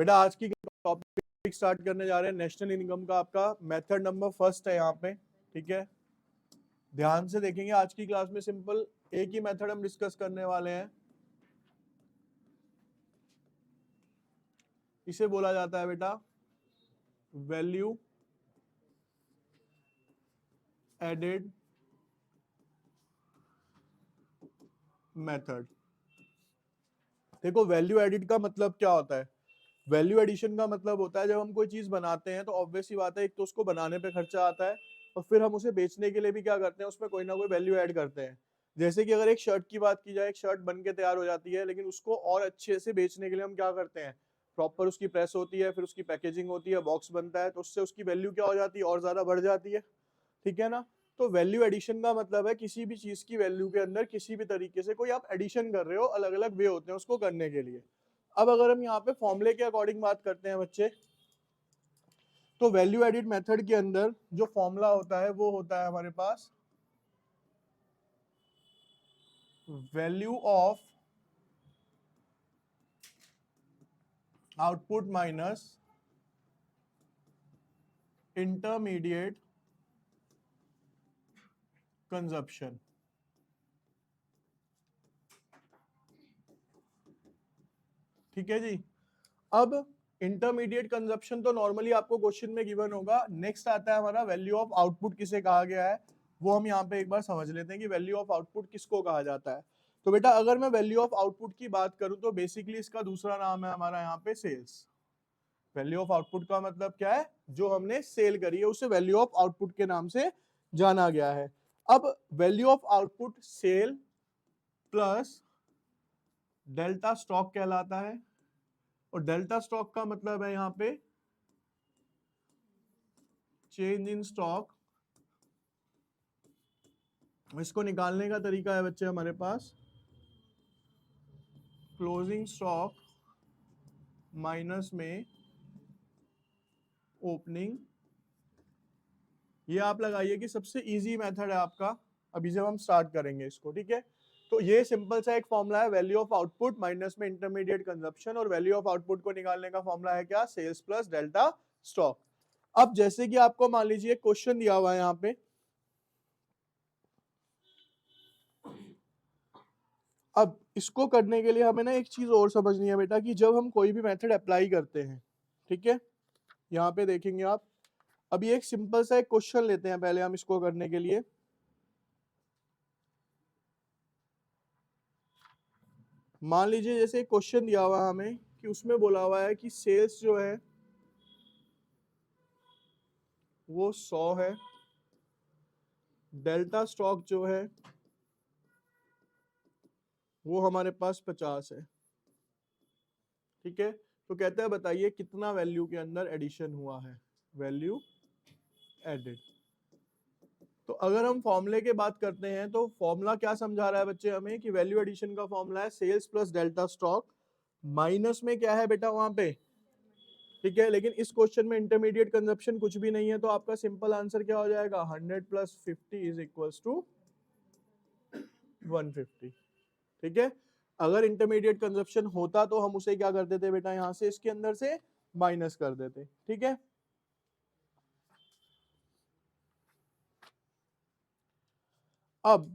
बेटा आज की टॉपिक स्टार्ट करने जा रहे हैं नेशनल इनकम का। आपका मेथड नंबर फर्स्ट है यहाँ पे, ठीक है। ध्यान से देखेंगे, आज की क्लास में सिंपल एक ही मेथड हम डिस्कस करने वाले हैं। इसे बोला जाता है बेटा वैल्यू एडेड मेथड। देखो वैल्यू एडिड का मतलब क्या होता है। वैल्यू एडिशन का मतलब होता है जब हम कोई चीज बनाते हैं तो ऑब्वियस सी बात है, एक तो उसको बनाने पे खर्चा आता है और फिर हम उसे बेचने के लिए भी क्या करते हैं, उसमें कोई ना कोई वैल्यू ऐड करते हैं। जैसे कि अगर एक शर्ट की बात की जाए, एक शर्ट बन के तैयार हो जाती है, लेकिन उसको और अच्छे से बेचने के लिए हम क्या करते हैं, प्रॉपर उसकी प्रेस होती है, फिर उसकी पैकेजिंग होती है, बॉक्स बनता है, तो उससे उसकी वैल्यू क्या हो जाती है, और ज्यादा बढ़ जाती है, ठीक है ना। तो वैल्यू एडिशन का मतलब है किसी भी चीज की वैल्यू के अंदर किसी भी तरीके से कोई आप एडिशन कर रहे हो, अलग अलग वे होते हैं उसको करने के लिए। अब अगर हम यहाँ पे फॉर्मूले के अकॉर्डिंग बात करते हैं बच्चे, तो वैल्यू एडिड मेथड के अंदर जो फॉर्मूला होता है वो होता है हमारे पास value of output minus intermediate consumption. ठीक है जी। अब इंटरमीडिएट कंजप्शन तो नॉर्मली आपको क्वेश्चन में गिवन होगा। नेक्स्ट आता है हमारा वैल्यू ऑफ आउटपुट किसे कहा गया है, वो हम यहाँ पे एक बार समझ लेते हैं कि वैल्यू ऑफ आउटपुट किसको कहा जाता है। तो बेटा अगर मैं वैल्यू ऑफ आउटपुट की बात करूं तो बेसिकली इसका दूसरा नाम है हमारा यहाँ पे सेल्स। वैल्यू ऑफ आउटपुट का मतलब क्या है, जो हमने सेल करी है उसे वैल्यू ऑफ आउटपुट के नाम से जाना गया है। अब value of output sale plus delta stock कहलाता है, और डेल्टा स्टॉक का मतलब है यहाँ पे चेंज इन स्टॉक। इसको निकालने का तरीका है बच्चे हमारे पास क्लोजिंग स्टॉक माइनस में ओपनिंग। ये आप लगाइए कि सबसे इजी मेथड है आपका अभी जब हम स्टार्ट करेंगे इसको, ठीक है। तो ये सिंपल सा एक फॉर्मूला है, वैल्यू ऑफ आउटपुट माइनस में इंटरमीडिएट कंजप्शन, और वैल्यू ऑफ आउटपुट को निकालने का फॉर्मूला है क्या, सेल्स प्लस डेल्टा स्टॉक। अब जैसे कि आपको मान लीजिए क्वेश्चन दिया हुआ है यहाँ पे, अब इसको करने के लिए हमें ना एक चीज और समझनी है बेटा कि जब हम कोई भी मेथड अप्लाई करते हैं, ठीक है, यहाँ पे देखेंगे आप। अभी एक सिंपल सा एक क्वेश्चन लेते हैं पहले हम इसको करने के लिए। मान लीजिए जैसे एक क्वेश्चन दिया हुआ है हमें कि उसमें बोला हुआ है कि सेल्स जो है वो 100 है, डेल्टा स्टॉक जो है वो हमारे पास 50 है, ठीक है। तो कहते हैं बताइए कितना वैल्यू के अंदर एडिशन हुआ है, वैल्यू एडेड। तो अगर हम फॉर्मूले की बात करते हैं तो फॉर्मूला क्या समझा रहा है बच्चे हमें कि वैल्यू एडिशन का फॉर्मूला है sales plus delta stock minus में क्या है बेटा वहां पे, ठीक है। लेकिन इस क्वेश्चन में इंटरमीडिएट कंजप्शन कुछ भी नहीं है, तो आपका सिंपल आंसर क्या हो जाएगा, 100 प्लस 50 इज इक्वल्स टू 150, ठीक है। अगर इंटरमीडिएट कंजप्शन होता तो हम उसे क्या कर देते बेटा, यहां से इसके अंदर से माइनस कर देते, ठीक है। अब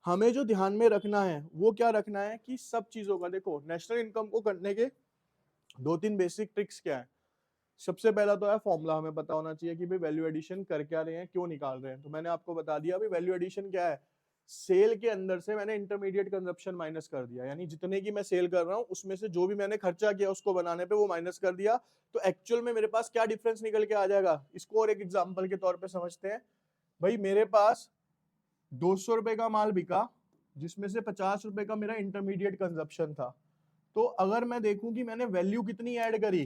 हमें जो ध्यान में रखना है वो क्या रखना है कि सब चीजों का, देखो नेशनल इनकम को करने के दो तीन बेसिक ट्रिक्स क्या है। सबसे पहला तो है फॉर्मूला हमें पता होना चाहिए कि भाई वैल्यू एडिशन कर क्या रहे हैं, क्यों निकाल रहे हैं। तो मैंने आपको बता दिया भाई वैल्यू एडिशन क्या है, सेल के अंदर से मैंने इंटरमीडिएट कंजप्शन माइनस कर दिया, यानी जितने की मैं सेल कर रहा हूं उसमें से जो भी मैंने खर्चा किया उसको बनाने पे वो माइनस कर दिया। तो एक्चुअल में मेरे पास क्या डिफरेंस निकल के आ जाएगा, इसको और एक एग्जांपल के तौर पे समझते हैं। भाई मेरे पास 200 रुपए का माल बिका जिसमें से 50 रुपए का मेरा इंटरमीडिएट कंजप्शन था। तो अगर मैं देखूं कि मैंने वैल्यू कितनी ऐड करी,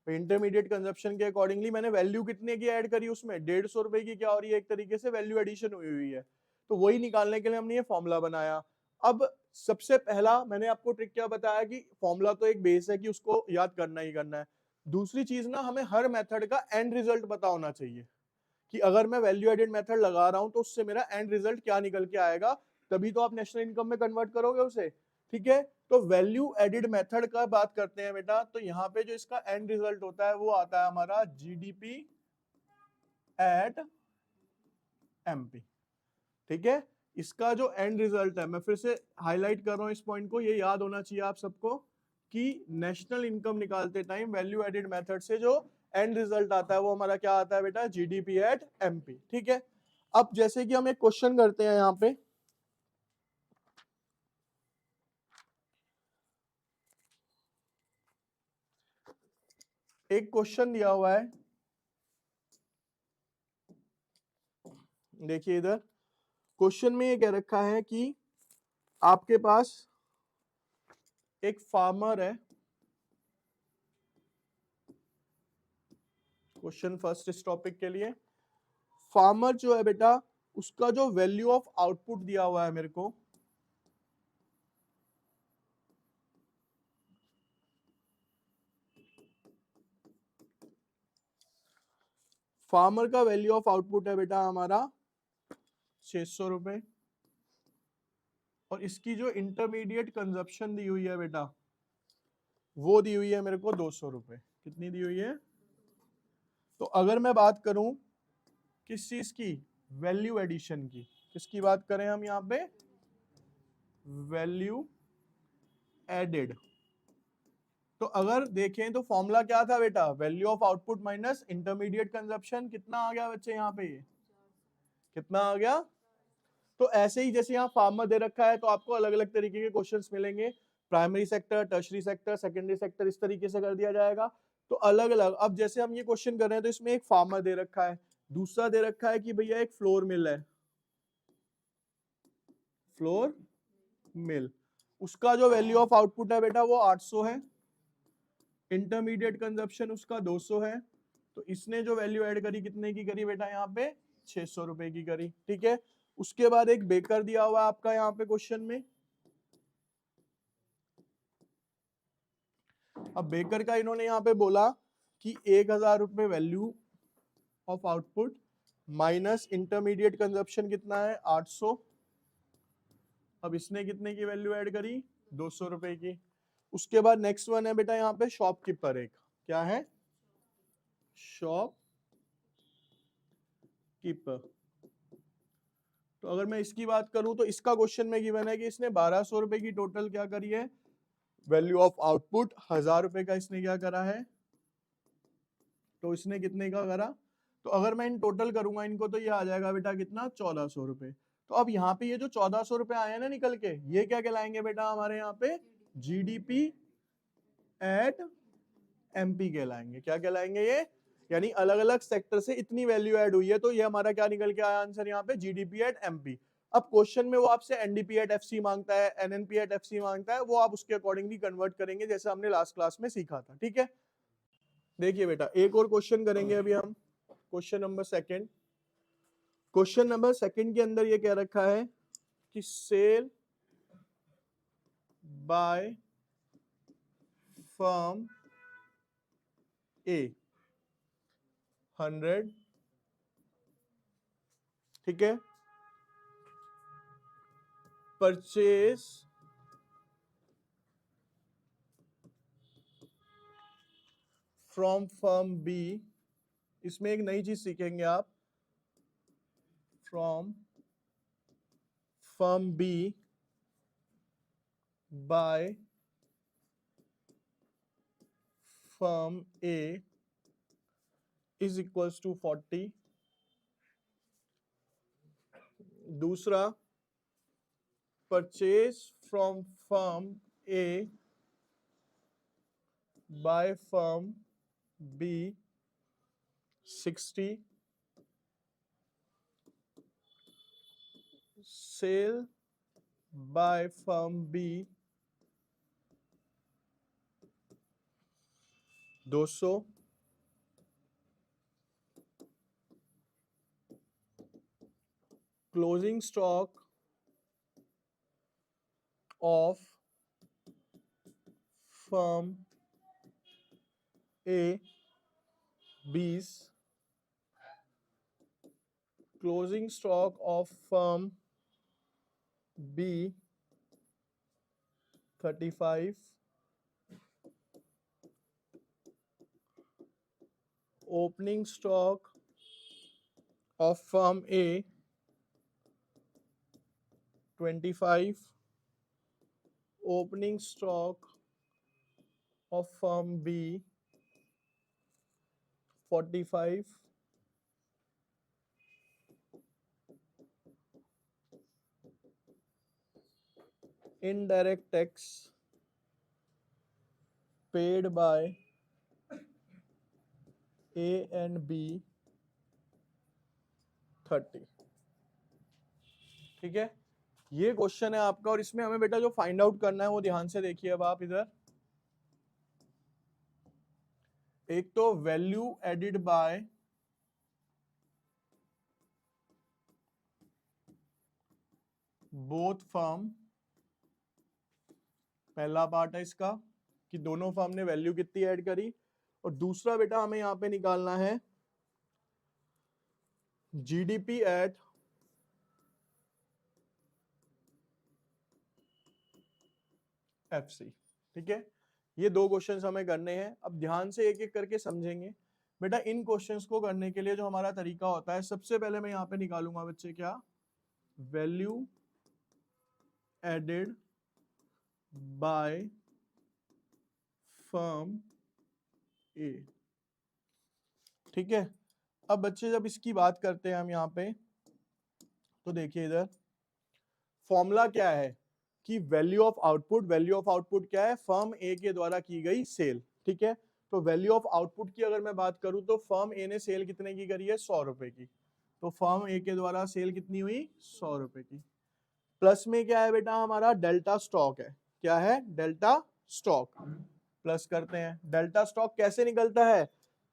इंटरमीडिएट कंजप्शन के अकॉर्डिंगली मैंने वैल्यू कितने की ऐड करी, उसमें 150 रुपए की क्या हो रही है, एक तरीके से वैल्यू एडिशन हुई है। तो वही निकालने के लिए हमने ये फॉर्मूला बनाया। अब सबसे पहला मैंने आपको ट्रिक क्या बताया कि फॉर्मूला तो एक बेस है कि उसको याद करना ही करना है। दूसरी चीज ना, हमें हर मेथड का एंड रिजल्ट पता होना चाहिए कि अगर मैं वैल्यू एडेड मेथड लगा रहा हूं तो उससे मेरा एंड रिजल्ट क्या निकल के आएगा, तभी तो आप नेशनल इनकम में कन्वर्ट करोगे उसे। ठीक है। तो वैल्यू एडिड मेथड का बात करते हैं बेटा, तो यहाँ पे जो इसका एंड रिजल्ट होता है वो आता है हमारा जीडीपी एट एमपी। ठीक है, इसका जो एंड रिजल्ट है, मैं फिर से हाईलाइट कर रहा हूं इस पॉइंट को, ये याद होना चाहिए आप सबको कि नेशनल इनकम निकालते टाइम वैल्यू एडिड मेथड से जो एंड रिजल्ट आता है वो हमारा क्या आता है बेटा, जीडीपी एट एमपी। ठीक है, अब जैसे कि हम एक क्वेश्चन करते हैं यहाँ पे, एक क्वेश्चन दिया हुआ है, देखिए इधर क्वेश्चन में ये कह रखा है कि आपके पास एक फार्मर है, क्वेश्चन फर्स्ट इस टॉपिक के लिए, फार्मर जो है बेटा उसका जो वैल्यू ऑफ आउटपुट दिया हुआ है मेरे को, फार्मर का वैल्यू ऑफ आउटपुट है बेटा हमारा 600 रुपए, और इसकी जो इंटरमीडिएट कंजप्शन दी हुई है बेटा वो दी हुई है मेरे को 200 रुपए। कितनी दी हुई है? तो अगर मैं बात करूं किस चीज की, वैल्यू एडिशन की, किसकी बात करें हम यहाँ पे, वैल्यू एडेड। तो अगर देखें तो फॉर्मूला क्या था बेटा, value of output minus intermediate consumption, कितना आ गया बच्चे यहाँ पे, ये कितना आ गया? तो ऐसे ही जैसे यहाँ फार्मर दे रखा है तो आपको अलग अलग तरीके के क्वेश्चंस मिलेंगे, primary sector, tertiary sector, secondary sector, इस तरीके से कर दिया जाएगा। तो अलग अलग, अब जैसे हम ये क्वेश्चन कर रहे हैं तो इसमें एक फार्मर दे रखा है, दूसरा दे रखा है कि भैया एक फ्लोर मिल है, फ्लोर मिल, उसका जो वैल्यू ऑफ आउटपुट है बेटा वो 800 है, इंटरमीडिएट कंजप्शन उसका 200 है, तो इसने जो वैल्यू ऐड करी कितने की करी बेटा, यहाँ पे 600 रुपए की करी। ठीक है, उसके बाद एक बेकर दिया हुआ है आपका यहाँ पे क्वेश्चन में, अब बेकर का इन्होंने यहाँ पे बोला कि 1000 रुपए value of output minus intermediate consumption कितना है 800, अब इसने कितने की वैल्यू ऐड करी, 200 रुपए की। उसके बाद नेक्स्ट वन है बेटा यहाँ पे शॉपकीपर, एक क्या है, शॉप कीपर। तो अगर मैं इसकी बात करूं तो इसका क्वेश्चन में गिवन है कि इसने 1200 रुपए की टोटल क्या करी है, वैल्यू ऑफ आउटपुट, 1000 रुपए का इसने क्या करा है, तो इसने कितने का करा, तो अगर मैं इन टोटल करूंगा इनको तो ये आ जाएगा बेटा कितना, 1400 रुपए। तो अब यहाँ पे ये जो 1400 रुपए आए हैं ना निकल के, ये क्या कहलाएंगे बेटा हमारे यहाँ पे, जीडीपी एट एमपी कहलाएंगे। क्या कहलाएंगे ये, यानी अलग अलग सेक्टर से इतनी वैल्यू ऐड हुई है, तो ये हमारा क्या निकल के आया आंसर यहाँ पे, जीडीपी एट एमपी। अब क्वेश्चन में वो आपसे एनडीपी एट एफसी मांगता है, एनएनपी एट एफसी मांगता है, वो आप उसके अकॉर्डिंगली कन्वर्ट करेंगे जैसे हमने लास्ट क्लास में सीखा था। ठीक है, देखिए बेटा एक और क्वेश्चन करेंगे अभी हम, question number second. Question number second के अंदर ये कह रखा है कि सेल बाय फर्म ए 100, ठीक है, परचेज फ्रॉम फर्म बी, इसमें एक नई चीज सीखेंगे आप, from firm B by firm A is equals to 40। दूसरा, purchase from firm A by firm B 60, sale by firm B 200, closing stock of firm A 20, closing stock of firm B 35 opening stock of firm A, 25 opening stock of firm B, 45 indirect tax paid by A and B, 30। ठीक है, ये question है आपका, और इसमें हमें बेटा जो फाइंड आउट करना है वो ध्यान से देखिए। अब आप इधर एक तो value added by both firm, पहला पार्ट है इसका कि दोनों फर्म ने वैल्यू कितनी ऐड करी, और दूसरा बेटा हमें यहां पे निकालना है जीडीपी एट एफसी। ठीक है, ये दो क्वेश्चंस हमें करने हैं। अब ध्यान से एक एक करके समझेंगे बेटा। इन क्वेश्चंस को करने के लिए जो हमारा तरीका होता है, सबसे पहले मैं यहां पे निकालूंगा बच्चे क्या, value added by firm A. ठीक है, अब बच्चे जब इसकी बात करते हैं हम यहाँ पे, तो देखिए इधर फॉर्मूला क्या है कि value of output, value of output क्या है, फर्म ए के द्वारा की गई सेल। ठीक है, तो वैल्यू ऑफ आउटपुट की अगर मैं बात करूं तो फर्म ए ने सेल कितने की करी है, 100 रुपए की। तो फर्म ए के द्वारा सेल कितनी हुई, 100 रुपए की। प्लस में क्या है बेटा, हमारा डेल्टा स्टॉक है। क्या है, डेल्टा स्टॉक। प्लस करते हैं, डेल्टा स्टॉक कैसे निकलता है,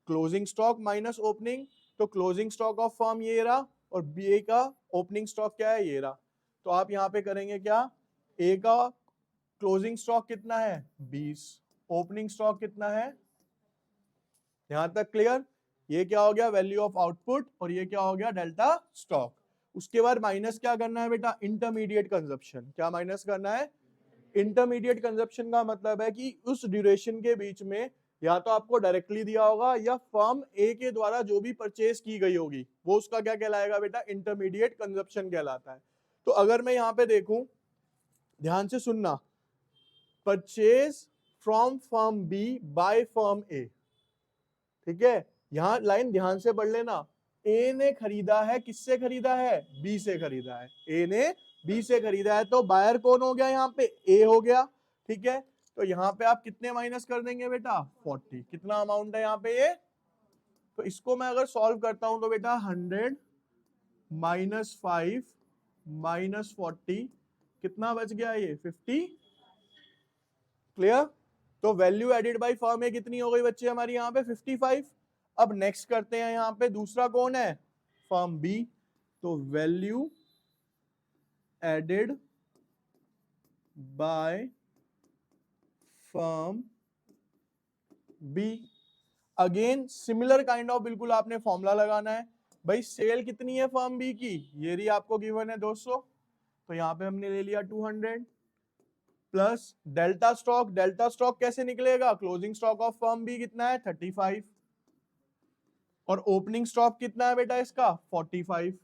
क्लोजिंग स्टॉक माइनस ओपनिंग। तो क्लोजिंग स्टॉक ऑफ फर्म ये रहा, और बी का ओपनिंग स्टॉक क्या है, ये रहा। तो आप यहाँ पे करेंगे क्या, ए का क्लोजिंग स्टॉक कितना है, 20, ओपनिंग स्टॉक कितना है, यहां तक क्लियर। ये क्या हो गया, वैल्यू ऑफ आउटपुट, और ये क्या हो गया, डेल्टा स्टॉक। उसके बाद माइनस क्या करना है बेटा, इंटरमीडिएट कंजप्शन। क्या माइनस करना है, इंटरमीडिएट कंजप्शन का मतलब है कि उस ड्यूरेशन के बीच में या तो आपको डायरेक्टली दिया होगा, या फर्म ए के द्वारा जो भी परचेज की गई होगी वो उसका क्या कहलाएगा बेटा, इंटरमीडिएट कंजप्शन कहलाता है। तो अगर मैं यहाँ पे देखूं, ध्यान से सुनना, purchase from firm B by firm A. ठीक है, यहां लाइन ध्यान से पढ़ लेना। ए ने खरीदा है, किससे खरीदा है, बी से खरीदा है। ए ने बी से खरीदा है, तो बायर कौन हो गया, यहाँ पे ए हो गया। ठीक है, तो यहाँ पे आप कितने माइनस कर देंगे बेटा, 40। कितना अमाउंट है यहाँ पे ये, तो इसको मैं अगर सॉल्व करता हूं तो बेटा 100 माइनस 5 माइनस 40, कितना बच गया ये, 50। क्लियर। तो वैल्यू एडेड बाय फर्म ए कितनी हो गई बच्चे हमारी यहाँ पे, 55। अब नेक्स्ट करते हैं, यहाँ पे दूसरा कौन है, फर्म बी। तो value added by firm B. Again similar kind of, बिल्कुल आपने फॉर्मूला लगाना है। भाई सेल कितनी है फर्म बी की, ये रही आपको गिवन है 200, तो यहाँ पे हमने ले लिया 200 plus delta stock. Delta stock कैसे निकलेगा, closing stock of firm B कितना है, 35, और ओपनिंग स्टॉक कितना है बेटा इसका, 45,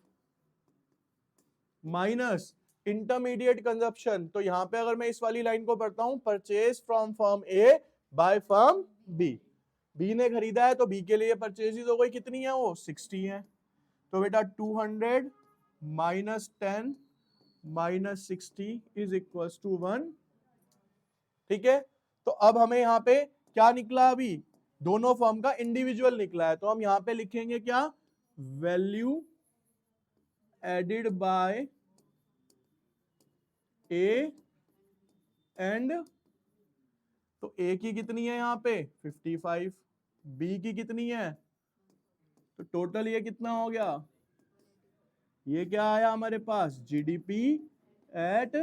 माइनस इंटरमीडिएट कंजप्शन। तो यहां पे अगर मैं इस वाली लाइन को पढ़ता हूं, purchase from firm A by firm B. B ने खरीदा है, तो बी के लिए परचेजेस हो गई, कितनी है वो, 60 है। तो बेटा 200 minus 10 minus 60 is equal to 1। ठीक है, तो अब हमें यहाँ पे क्या निकला, अभी दोनों फर्म का इंडिविजुअल निकला है, तो हम यहाँ पे लिखेंगे क्या, value added by A and, तो ए की कितनी है यहाँ पे 55, बी की कितनी है, तो टोटल ये कितना हो गया, ये क्या आया हमारे पास, जीडीपी एट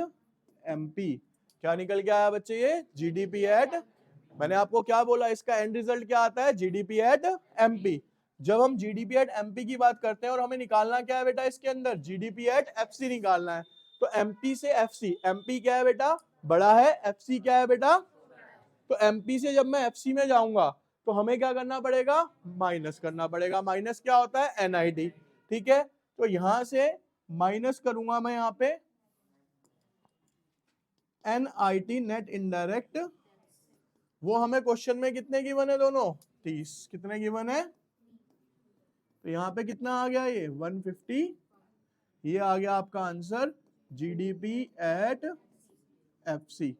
एमपी। क्या निकल के आया बच्चे, ये जीडीपी एट, मैंने आपको क्या बोला, इसका एंड रिजल्ट क्या आता है, जीडीपी एट एमपी। जब हम जीडीपी एट एमपी की बात करते हैं, और हमें निकालना क्या है बेटा इसके अंदर, जीडीपी एट एफसी निकालना है। तो एमपी से एफसी, एमपी क्या है बेटा, बड़ा है, एफसी क्या है बेटा? तो एमपी से जब मैं एफसी में जाऊंगा तो हमें क्या करना पड़ेगा? माइनस करना पड़ेगा। माइनस क्या होता है? एनआईटी। ठीक है, तो यहां से माइनस करूंगा मैं यहां पे एनआईटी नेट इनडायरेक्ट। वो हमें क्वेश्चन में कितने गिवन है? दोनों 30। कितने गिवन है? तो यहाँ पे कितना आ गया? ये 150। ये आ गया आपका आंसर, जीडीपी एट एफसी।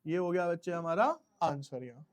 ये हो गया बच्चे हमारा आंसर यहाँ।